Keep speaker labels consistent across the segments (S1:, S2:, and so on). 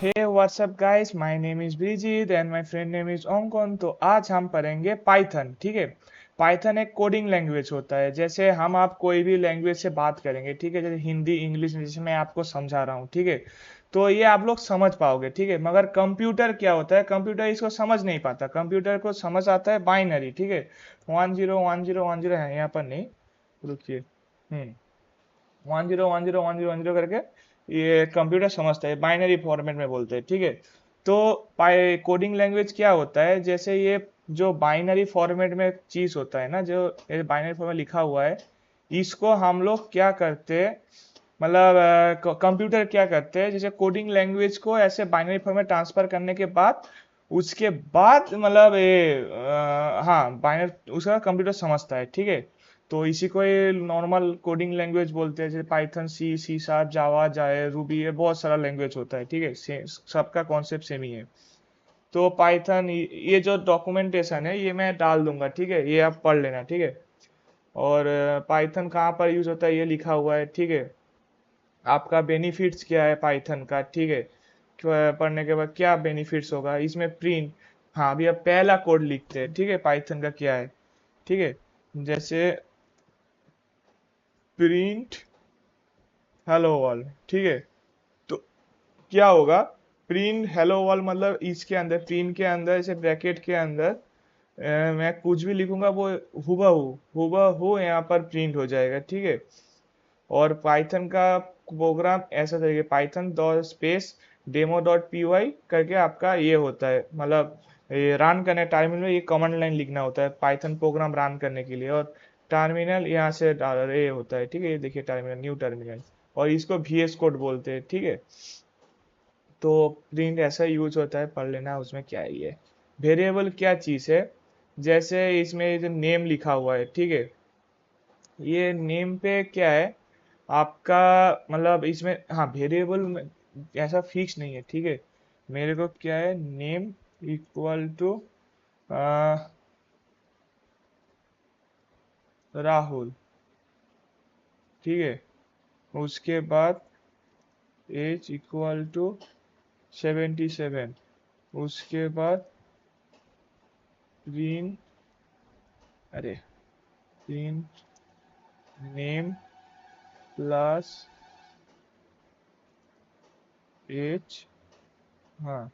S1: Hey what's up guys, my name is Bridget and my friend name is Onkan. तो आज हम पढ़ेंगे पाइथन। ठीक है। पाइथन एक कोडिंग लैंग्वेज होता है। जैसे हम आप कोई भी लैंग्वेज से बात करेंगे, ठीक है, जैसे हिंदी इंग्लिश, जैसे मैं आपको समझा रहा हूँ, ठीक है, तो ये आप लोग समझ पाओगे, ठीक है। मगर कंप्यूटर क्या होता है, कंप्यूटर इसको समझ नहीं पाता। कंप्यूटर को समझ आता है बाइनरी, ठीक है। 10 10 10 10 है, यहाँ पर नहीं, रुकिए। 10 10 10 10 करके ये कंप्यूटर समझता है, बाइनरी फॉर्मेट में बोलते हैं, ठीक है। तो कोडिंग लैंग्वेज क्या होता है, जैसे ये जो बाइनरी फॉर्मेट में चीज होता है ना, जो बाइनरी फॉर्मेट लिखा हुआ है, इसको हम लोग क्या करते हैं, मतलब कंप्यूटर क्या करते हैं, जैसे कोडिंग लैंग्वेज को ऐसे बाइनरी फॉर्म में ट्रांसफर करने के बाद, उसके बाद मतलब ये हाँ, बाइनरी उसका कंप्यूटर समझता है, ठीक है। तो इसी को ये नॉर्मल कोडिंग लैंग्वेज बोलते हैं। जैसे पाइथन, सी शार्प, जावा, जाए, रूबी, ये बहुत सारा लैंग्वेज होता है, ठीक है। सबका कॉन्सेप्ट सेम ही है। तो पाइथन, ये जो डॉक्यूमेंटेशन है ये मैं डाल दूंगा, ठीक है, ये आप पढ़ लेना, ठीक है। और पाइथन कहाँ पर यूज होता है ये लिखा हुआ है, ठीक है। आपका बेनिफिट्स क्या है पाइथन का, ठीक है। पढ़ने के बाद क्या बेनिफिट्स होगा इसमें, प्रिंट। हाँ, अभी अब पहला कोड लिखते हैं, ठीक है, पाइथन का क्या है, ठीक है। जैसे प्रिंट हेलो वर्ल्ड, ठीक है। तो क्या होगा, प्रिंट हेलो वर्ल्ड, मतलब इसके अंदर, प्रिंट के अंदर, जैसे ब्रैकेट के अंदर मैं कुछ भी लिखूंगा वो हुबहू हुबहू यहाँ पर प्रिंट हो जाएगा, ठीक है। और पाइथन का प्रोग्राम ऐसा तरीके, Python dot space demo dot p y करके आपका ये होता है, मतलब ये रन करने टर्मिनल में ये कमांड लाइन लिखना होता है पाइथन प्रोग्राम रन करने के लिए। और टर्मिनल यहाँ से ये होता है, ठीक है, ये देखिए टर्मिनल, न्यू टर्मिनल। और इसको VS कोड बोलते हैं, ठीक है। तो प्रिंट ऐसा यूज होता है, पढ़ लेना उसमें क्या है ये। वेरिएबल क्या चीज है, जैसे इसमें जो नेम लिखा हुआ है, ठीक है, ये नेम पे क्या है आपका, मतलब इसमें हाँ, वेरिएबल में ऐसा फिक्स नहीं है, ठीक है। मेरे को क्या है, नेम इक्वल टू राहुल, ठीक है। उसके बाद एज इक्वल टू 77। उसके बाद प्रिंट, अरे, प्रिंट नेम प्लस एज। हाँ,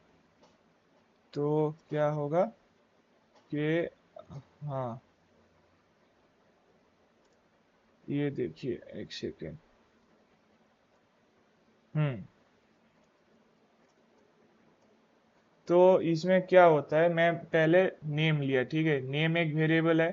S1: तो क्या होगा कि, हाँ, ये देखिए एक सेकेंड। हम्म तो इसमें क्या होता है, मैं पहले नेम लिया, ठीक है, नेम एक वेरिएबल है,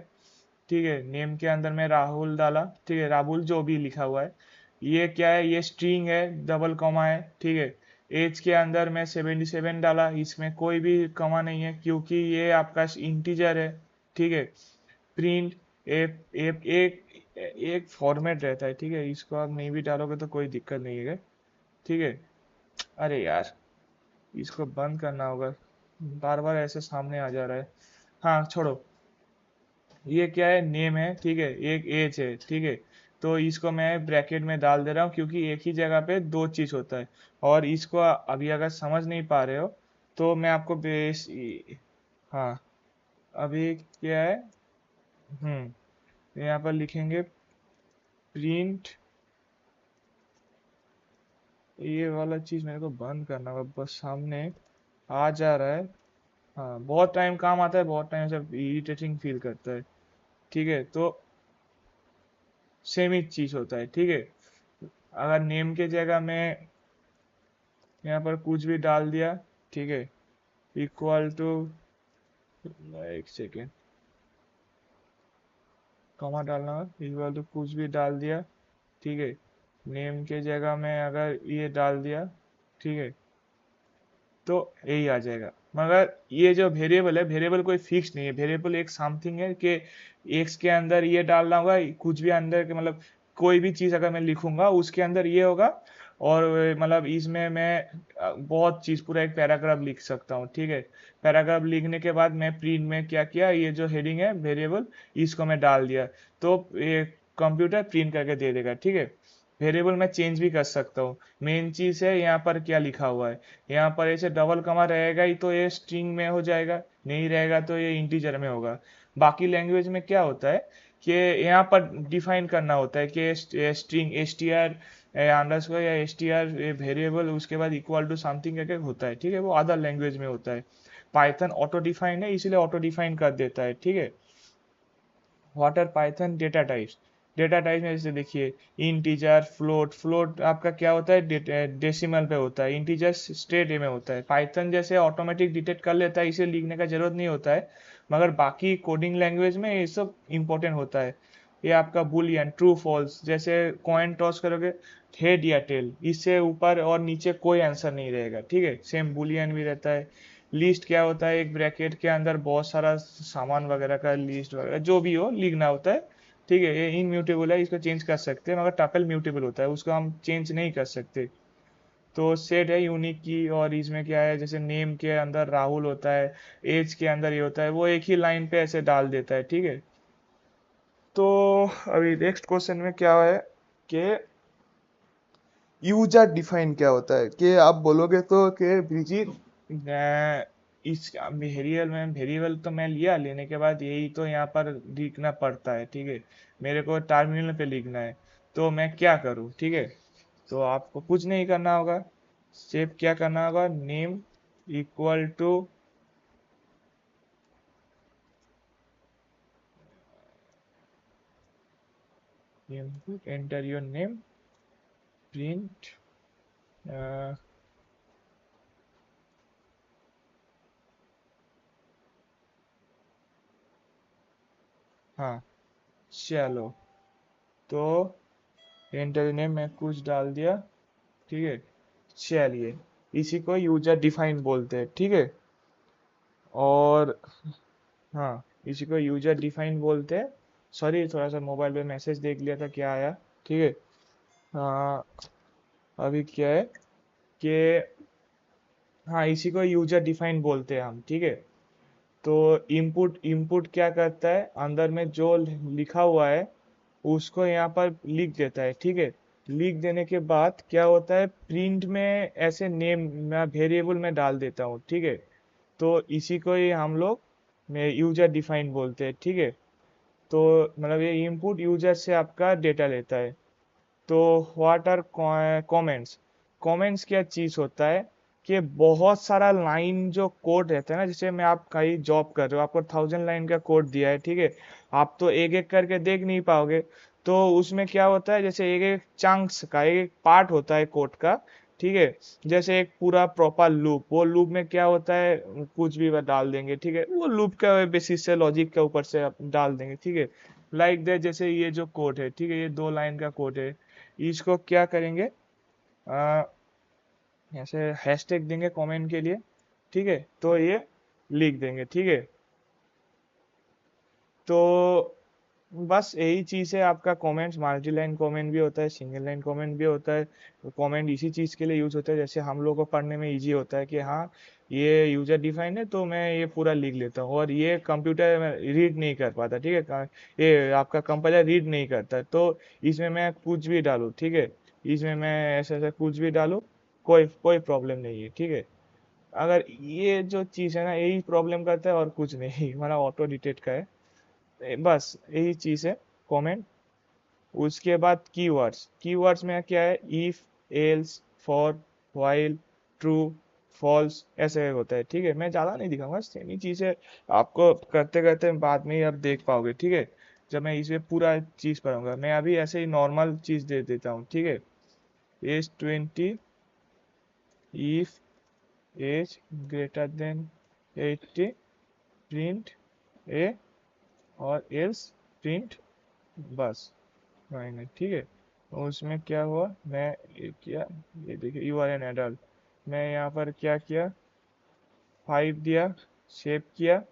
S1: ठीक है। नेम के अंदर मैं राहुल डाला, ठीक है, राहुल जो भी लिखा हुआ है। ये क्या है, ये स्ट्रिंग है, डबल कॉमा है, ठीक है। एज के अंदर मैं 77 डाला, इसमें कोई भी कॉमा नहीं है क्योंकि ये आपका इंटीजर है, ठीक है। प्रिंट एक एक एक एक फॉर्मेट रहता है, ठीक है, इसको आप नहीं भी डालोगे तो कोई दिक्कत नहीं है, ठीक है। अरे यार, इसको बंद करना होगा, बार बार ऐसे सामने आ जा रहा है। हाँ, छोड़ो। ये क्या है, नेम है, ठीक है, एक एज है, ठीक है। तो इसको मैं ब्रैकेट में डाल दे रहा हूँ क्योंकि एक ही जगह पे दो चीज होता है। और इसको अभी अगर समझ नहीं पा रहे हो तो मैं आपको बेस, हाँ, अभी क्या है, यहाँ पर लिखेंगे प्रिंट, ये वाला चीज मेरे को बंद करना होगा, बस सामने आ जा रहा है। हाँ, बहुत टाइम काम आता है, बहुत टाइम से इरिटेटिंग फील करता है, ठीक है। तो सेम ही चीज होता है, ठीक है। अगर नेम के जगह में यहाँ पर कुछ भी डाल दिया, ठीक है, इक्वल टू, एक सेकेंड, कॉमा डालना, इक्वल टू कुछ भी डाल दिया, ठीक है। नेम के जगह में अगर ये डाल दिया, ठीक है, तो यही आ जाएगा। मगर ये जो वेरिएबल है, वेरिएबल कोई फिक्स नहीं है, वेरिएबल एक समथिंग है कि एक्स के अंदर ये डालना होगा, कुछ भी अंदर के, मतलब कोई भी चीज अगर मैं लिखूंगा उसके अंदर ये होगा। और मतलब इसमें मैं बहुत चीज, पूरा एक पैराग्राफ लिख सकता हूँ, ठीक है। पैराग्राफ लिखने के बाद मैं प्रिंट में क्या किया, ये जो हेडिंग है वेरिएबल, इसको मैं डाल दिया, तो ये कंप्यूटर प्रिंट करके दे देगा, ठीक है। वेरिएबल मैं चेंज भी कर सकता हूँ। मेन चीज है यहाँ पर क्या लिखा हुआ है, यहाँ पर ऐसे डबल कमा रहेगा ही तो ये स्ट्रिंग में हो जाएगा, नहीं रहेगा तो ये इंटीजर में होगा। बाकी लैंग्वेज में क्या होता है कि यहाँ पर डिफाइन करना होता है कि string S T R underscore या एस टी आर वेरिएबल उसके बाद इक्वल टू समथिंग करके होता है, ठीक है, वो अदर लैंग्वेज में होता है। पाइथन ऑटो डिफाइन है इसलिए ऑटो डिफाइन कर देता है, ठीक है। What are Python data types, data type में जैसे देखिए इंटीजर, फ्लोट, फ्लोट आपका क्या होता है डेसिमल पे होता है, इंटीजर स्ट्रेट में होता है। पाइथन जैसे ऑटोमेटिक डिटेक्ट कर लेता है इसे लिखने का जरूरत नहीं होता है, मगर बाकी कोडिंग लैंग्वेज में ये सब इंपॉर्टेंट होता है। ये आपका बुलियन ट्रू फॉल्स, जैसे कॉइन टॉस करोगे हेड या टेल, इससे ऊपर और नीचे कोई आंसर नहीं रहेगा, ठीक है। सेम बुलियन भी रहता है। लिस्ट क्या होता है, एक ब्रैकेट के अंदर बहुत सारा सामान वगैरह का लिस्ट वगैरह जो भी हो लिखना होता है, ठीक है। ये इनम्यूटेबल है, इसको चेंज कर सकते हैं, मगर टपल म्यूटेबल होता है, उसको हम चेंज नहीं कर सकते। तो सेट है यूनिक की, और इसमें क्या है जैसे नेम के अंदर राहुल होता है, एज के अंदर ये होता है, वो एक ही लाइन पे ऐसे डाल देता है, ठीक है। तो अभी नेक्स्ट क्वेश्चन में क्या है कि यूजर डिफाइन क्या होता है, कि आप बोलोगे तो कि ब्रिजित इस वेरिएबल तो मैं लिया, लेने के बाद यही तो यहाँ पर लिखना पड़ता है, ठीक है, मेरे को टर्मिनल पे लिखना है, तो मैं क्या करूँ, ठीक है। तो आपको कुछ नहीं करना होगा, सिर्फ क्या करना होगा, name equal to enter your name, print हाँ चलो, तो एंटर नेम मैं कुछ डाल दिया, ठीक है। चलिए, इसी को यूजर डिफाइन बोलते हैं, ठीक है। और हाँ, इसी को यूजर डिफाइन बोलते हैं। सॉरी, थोड़ा सा मोबाइल पे मैसेज देख लिया था क्या आया, ठीक है। हाँ, अभी क्या है कि हाँ, इसी को यूजर डिफाइन बोलते हैं हम, ठीक है। तो इनपुट इनपुट क्या करता है, अंदर में जो लिखा हुआ है उसको यहाँ पर लिख देता है, ठीक है। लिख देने के बाद क्या होता है, प्रिंट में ऐसे नेम मैं वेरिएबल में डाल देता हूँ, ठीक है। तो इसी को ही हम लोग में यूजर डिफाइन बोलते हैं, ठीक है। तो मतलब ये इनपुट यूजर से आपका डेटा लेता है। तो व्हाट आर कमेंट्स, कमेंट्स क्या चीज होता है कि बहुत सारा लाइन जो कोड रहता है ना, जैसे मैं आप कहीं जॉब कर रहे हो, आपको 1000 लाइन का कोड दिया है, ठीक है। आप तो एक एक करके देख नहीं पाओगे, तो उसमें क्या होता है, जैसे एक एक चंक्स का एक एक पार्ट होता है कोड का, ठीक है। जैसे एक पूरा प्रॉपर लूप, वो लूप में क्या होता है, कुछ भी डाल देंगे, ठीक है, वो लूप का बेसिस से लॉजिक के ऊपर से आप डाल देंगे, ठीक है। लाइक दैट, जैसे ये जो कोड है, ठीक है, ये 2 लाइन का कोड है, इसको क्या करेंगे, आ, ऐसे हैशटैग देंगे कमेंट के लिए, ठीक है, तो ये लिख देंगे, ठीक है। तो बस यही चीज है आपका कमेंट्स, मल्टी लाइन कमेंट भी होता है, सिंगल लाइन कमेंट भी होता है। तो कमेंट इसी चीज के लिए यूज होता है, जैसे हम लोग को पढ़ने में इजी होता है कि हाँ ये यूजर डिफाइन है तो मैं ये पूरा लिख लेता हूँ, और ये कंप्यूटर रीड नहीं कर पाता, ठीक है, ये आपका कंपाइलर रीड नहीं करता, तो इसमें मैं कुछ भी डालूँ, ठीक है, इसमें मैं ऐसा ऐसा कुछ भी डालूँ, कोई कोई प्रॉब्लम नहीं है, ठीक है। अगर ये जो चीज है ना यही प्रॉब्लम करता है और कुछ नहीं हमारा ऑटो डिटेक्ट का है, बस यही चीज है कमेंट। उसके बाद कीवर्ड्स, कीवर्ड्स में क्या है, if, else, for, while, true, false, ऐसे होता है, ठीक है। मैं ज्यादा नहीं दिखाऊंगा, सेम ही चीज है, आपको करते करते बाद में ही आप देख पाओगे, ठीक है, जब मैं इसमें पूरा चीज पढ़ूंगा। मैं अभी ऐसे ही नॉर्मल चीज दे देता हूँ, ठीक है। Age 20, if age greater than 80, print A, और एल्स प्रिंट, बस मायने, ठीक है। और उसमें क्या हुआ, मैं ये किया, ये देखिए यू आर एन एडल्ट, मैं यहाँ पर क्या किया, 5 दिया, सेव किया,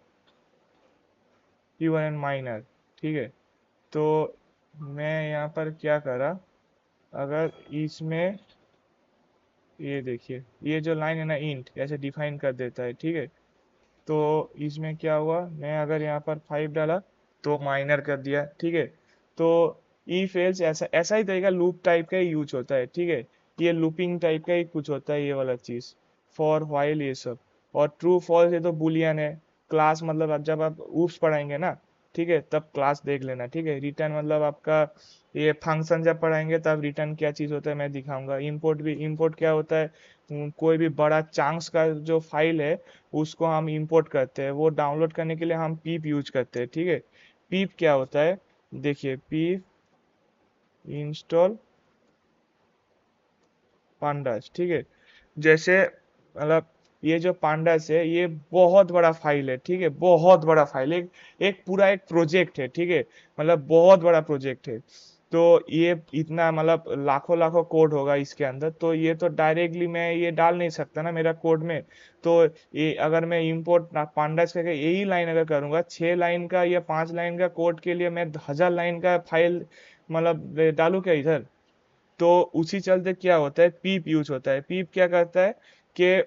S1: यू आर एन माइनर, ठीक है। तो मैं यहाँ पर क्या करा, अगर इसमें ये देखिए ये जो लाइन है ना, इंट ऐसे डिफाइन कर देता है, ठीक है। तो इसमें क्या हुआ, मैं अगर यहाँ पर 5 डाला तो माइनर कर दिया, ठीक है। तो इफ एल्स ऐसा ऐसा ही तरीका लूप टाइप का यूज होता है, ठीक है। ये लूपिंग टाइप का ही कुछ होता है ये वाला चीज, फॉर व्हाइल ये सब। और ट्रू फॉल्स ये तो बुलियन है। क्लास मतलब अब जब आप ऊप्स पढ़ाएंगे ना, ठीक है, तब क्लास देख लेना, ठीक है। रिटर्न मतलब आपका ये फंक्शन जब पढ़ाएंगे तब रिटर्न क्या चीज होता है मैं दिखाऊंगा। इंपोर्ट भी, इंपोर्ट क्या होता है, कोई भी बड़ा चांक्स का जो फाइल है उसको हम इंपोर्ट करते हैं, वो डाउनलोड करने के लिए हम पीप यूज करते हैं, ठीक है। पीप क्या होता है, देखिए, पीप इंस्टॉल पांडास, ठीक है। जैसे मतलब ये जो पांडास है ये बहुत बड़ा फाइल है, ठीक है, बहुत बड़ा फाइल है, एक पूरा एक प्रोजेक्ट है, ठीक है, मतलब बहुत बड़ा प्रोजेक्ट है। तो ये इतना मतलब लाखों लाखों कोड होगा इसके अंदर, तो ये तो डायरेक्टली मैं ये डाल नहीं सकता ना मेरा कोड में। तो ये अगर मैं इंपोर्ट पांडास करके यही लाइन अगर करूंगा, 6 लाइन का या 5 लाइन का कोड के लिए मैं 1000 लाइन का फाइल मतलब डालू क्या इधर। तो उसी चलते क्या होता है, पीप यूज होता है। पीप क्या करता है कि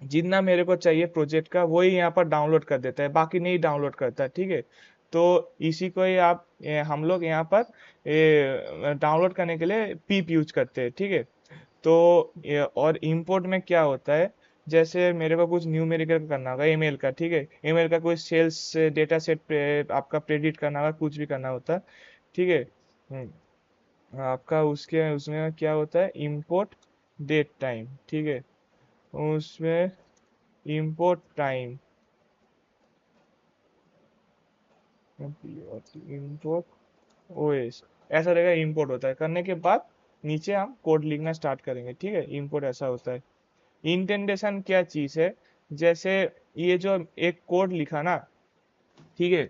S1: जितना मेरे को चाहिए प्रोजेक्ट का वही यहाँ पर डाउनलोड कर देता है, बाकी नहीं डाउनलोड करता है, ठीक है। तो इसी को ही आप हम लोग यहाँ पर डाउनलोड करने के लिए पीप यूज करते हैं, ठीक है। तो और इंपोर्ट में क्या होता है, जैसे मेरे को कुछ न्यूमेरिकल करना होगा ईमेल का, ठीक है, ईमेल का कोई सेल्स डेटा सेट आपका प्रेडिक्ट करना होगा, कुछ भी करना होता है, ठीक है। आपका उसके उसमें क्या होता है, इंपोर्ट डेट टाइम, ठीक है। उसमें इंपोर्ट टाइम, इंपोर्ट ओएस, ऐसा रहेगा। इंपोर्ट होता है, करने के बाद नीचे हम कोड लिखना स्टार्ट करेंगे, ठीक है। इंपोर्ट ऐसा होता है। इंटेंडेशन क्या चीज है, जैसे ये जो एक कोड लिखा ना, ठीक है,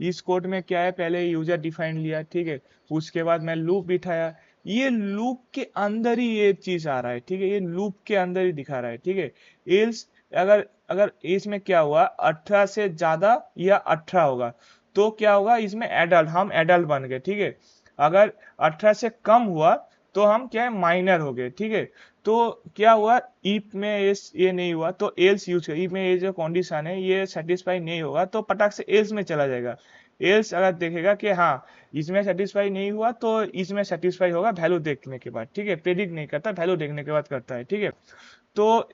S1: इस कोड में क्या है, पहले यूजर डिफाइन लिया, ठीक है, उसके बाद मैं लूप बिठाया, ये लूप के अंदर ही ये चीज आ रहा है, ठीक है, ये लूप के अंदर ही दिखा रहा है, ठीक है। एल्स अगर अगर इसमें क्या हुआ, 18 से ज्यादा या 18 होगा तो क्या होगा, इसमें एडल्ट, हम एडल्ट बन गए, ठीक है। अगर 18 से कम हुआ तो हम क्या है, माइनर हो गए, ठीक है। तो क्या हुआ, इफ में इस ये नहीं हुआ तो एल्स यूज कर, इफ में ये जो कंडीशन है ये सेटिस्फाई नहीं होगा तो पटाख से एल्स में चला जाएगा। एल्स अगर देखेगा कि हाँ इसमें सेटिस्फाई नहीं हुआ तो इसमें सेटिस्फाई होगा वैल्यू देखने के बाद, ठीक है, प्रेडिक्ट नहीं करता, वैल्यू देखने के बाद करता है, ठीक है। तो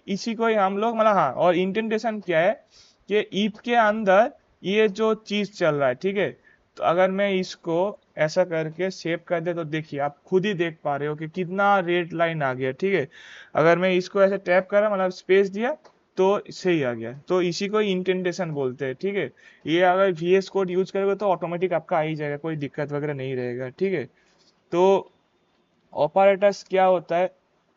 S1: इसी को ही हम लोग मतलब, हाँ, और इंटेंटेशन क्या है कि इफ के अंदर ये जो चीज चल रहा है, ठीक है। तो अगर मैं इसको ऐसा करके सेव कर दे तो देखिए आप खुद ही देख पा रहे हो कि कितना रेड लाइन आ गया, ठीक है। अगर मैं इसको ऐसे टैप करा मतलब स्पेस दिया तो सही आ गया, तो इसी को इंटेंटेशन बोलते हैं, ठीक है। ये अगर VS कोड यूज करोगे तो ऑटोमेटिक आपका आ ही जाएगा, कोई दिक्कत वगैरह नहीं रहेगा, ठीक है। तो ऑपरेटर्स क्या होता है,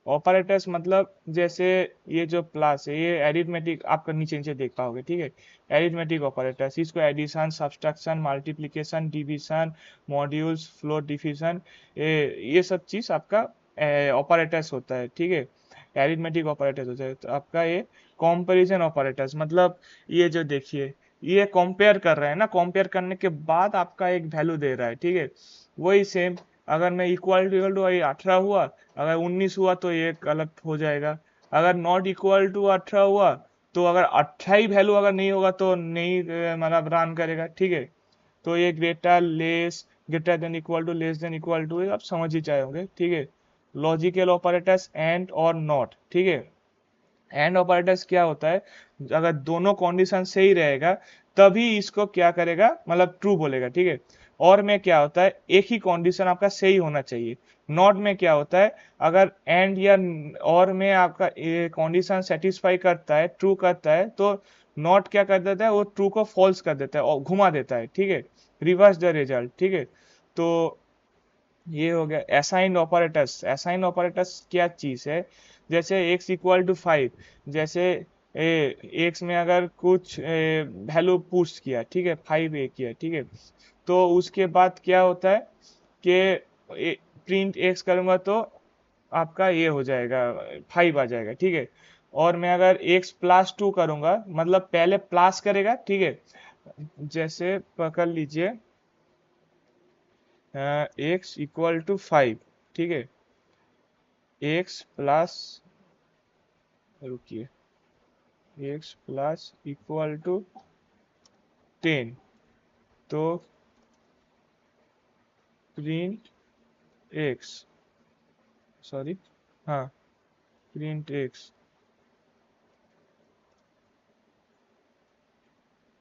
S1: ऑपरेटर्स मतलब जैसे ये जो प्लस है ये एरिथमेटिक, आपका नीचे नीचे देख पाओगे, ठीक है। एरिथमेटिक ऑपरेटर्स, इसको addition, subtraction, multiplication, division, modules, float, division, ये सब चीज आपका ऑपरेटर्स होता है, ठीक है। एरिथमेटिक ऑपरेटर्स होता है। तो आपका ये कंपैरिजन ऑपरेटर्स मतलब ये जो देखिए, ये कंपेयर कर रहा है ना, कंपेयर करने के बाद आपका एक वैल्यू दे रहा है, ठीक है। वही सेम, अगर मैं इक्वल टू 18 हुआ, अगर 19 हुआ तो ये गलत हो जाएगा। अगर नॉट इक्वल टू 18 हुआ तो अगर 18 ही वैल्यू अगर नहीं होगा तो नहीं मतलब रन करेगा, ठीक है। तो ये greater less, greater than equal to, less than equal to, आप समझ ही जाओगे, ठीक है। लॉजिकल ऑपरेटर्स एंड और नॉट, ठीक है। एंड ऑपरेटर्स क्या होता है, अगर दोनों कंडीशन सही रहेगा तभी इसको क्या करेगा, मतलब ट्रू बोलेगा, ठीक है। और में क्या होता है, एक ही कंडीशन आपका सही होना चाहिए। नॉट में क्या होता है, अगर एंड या और में आपका कंडीशन सेटिस्फाई करता है, ट्रू करता है, तो नॉट क्या कर देता है, वो ट्रू को फॉल्स कर देता है और घुमा देता है, ठीक है, रिवर्स द रिजल्ट, ठीक है। तो ये हो गया असाइंड ऑपरेटर्स। असाइंड ऑपरेटर्स क्या चीज है, जैसे x = 5, जैसे एक्स में अगर कुछ वैल्यू पुश किया, ठीक है, 5 किया, ठीक है। तो उसके बाद क्या होता है कि प्रिंट एक्स करूंगा तो आपका ये हो जाएगा, 5 आ जाएगा, ठीक है। और मैं अगर x+2 करूंगा, मतलब पहले प्लस करेगा, ठीक है। जैसे पकड़ लीजिए x = 5, ठीक है, x प्लस, रुकिए, x += 10, तो प्रिंट एक्स, सॉरी, हाँ, प्रिंट एक्स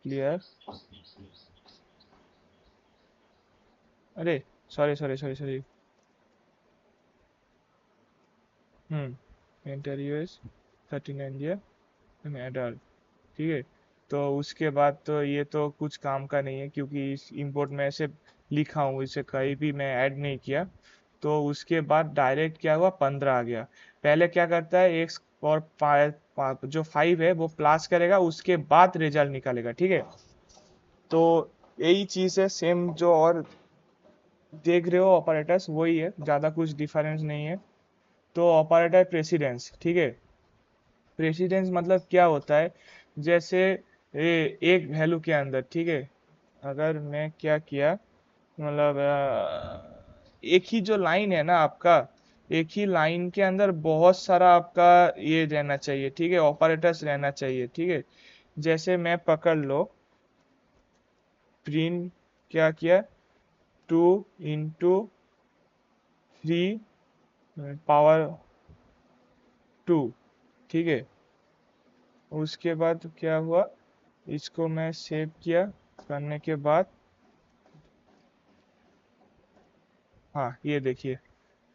S1: क्लियर। अरे सॉरी। एंटर यूएस 39 दिया, एडल्ट, ठीक है। तो उसके बाद तो ये तो कुछ काम का नहीं है, क्योंकि इस इंपोर्ट में ऐसे लिखा हूँ, इसे कहीं भी मैं ऐड नहीं किया। तो उसके बाद डायरेक्ट क्या हुआ, 15 आ गया। पहले क्या करता है, एक्स और जो 5 है वो प्लस करेगा, उसके बाद रिजल्ट निकालेगा, ठीक है। तो यही चीज है सेम जो और देख रहे हो ऑपरेटर्स, वही है, ज्यादा कुछ डिफरेंस नहीं है। तो ऑपरेटर प्रेसिडेंस, ठीक है। प्रेसिडेंस मतलब क्या होता है, जैसे एक वैल्यू के अंदर, ठीक है, अगर मैं क्या किया, मतलब एक ही जो लाइन है ना आपका, एक ही लाइन के अंदर बहुत सारा आपका ये रहना चाहिए, ठीक है, ऑपरेटर्स रहना चाहिए, ठीक है। जैसे मैं पकड़ लो, प्रिंट क्या किया, 2 × 3 पावर 2, ठीक है। उसके बाद क्या हुआ, इसको मैं सेव किया, करने के बाद, हाँ ये देखिए,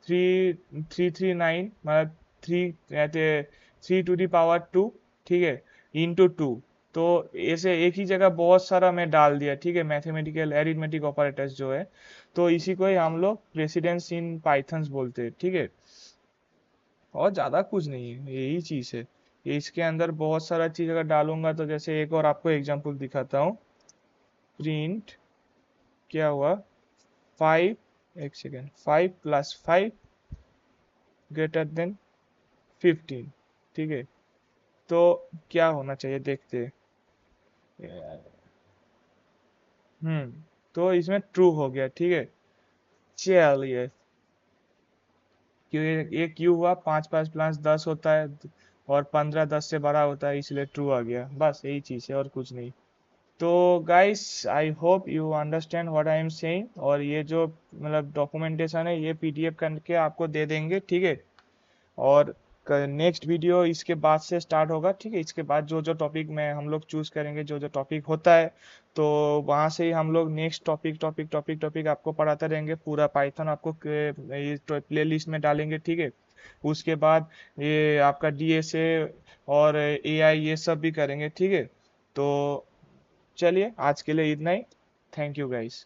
S1: 3 3 3 9, मतलब थ्री रहते, 3 to the power 2, ठीक है, × 2। तो ऐसे एक ही जगह बहुत सारा मैं डाल दिया, ठीक है, मैथमेटिकल एरिथमेटिक ऑपरेटर्स जो है। तो इसी को ही हम लोग प्रेसिडेंस इन पाइथन्स बोलते हैं, ठीक है। और ज्यादा कुछ नहीं है, यही चीज है। ये इसके अंदर बहुत सारा चीज अगर डालूंगा, तो जैसे एक और आपको एग्जांपल दिखाता हूँ। प्रिंट क्या हुआ, 5, एक सेकेंड, 5 + 5 > 15, ठीक है। तो क्या होना चाहिए, देखते हैं। तो इसमें ट्रू हो गया, ठीक है। चलिए, क्यों ये क्यों हुआ, 5 5 + 10 होता है, और 15 10 से बड़ा होता है, इसलिए ट्रू आ गया, बस यही चीज है और कुछ नहीं। तो guys, I hope you understand what I am saying, और ये जो मतलब डॉक्यूमेंटेशन है, ये पीडीएफ करके आपको दे देंगे, ठीक है। और नेक्स्ट वीडियो इसके बाद से स्टार्ट होगा, ठीक है। इसके बाद जो जो टॉपिक में हम लोग चूज करेंगे, जो जो टॉपिक होता है, तो वहां से ही हम लोग नेक्स्ट टॉपिक आपको पढ़ाते रहेंगे। पूरा पाइथन आपको ये प्ले लिस्ट में डालेंगे, ठीक है। उसके बाद ये आपका डीएसए और एआई ये सब भी करेंगे, ठीक है। तो चलिए, आज के लिए इतना ही। Thank you guys.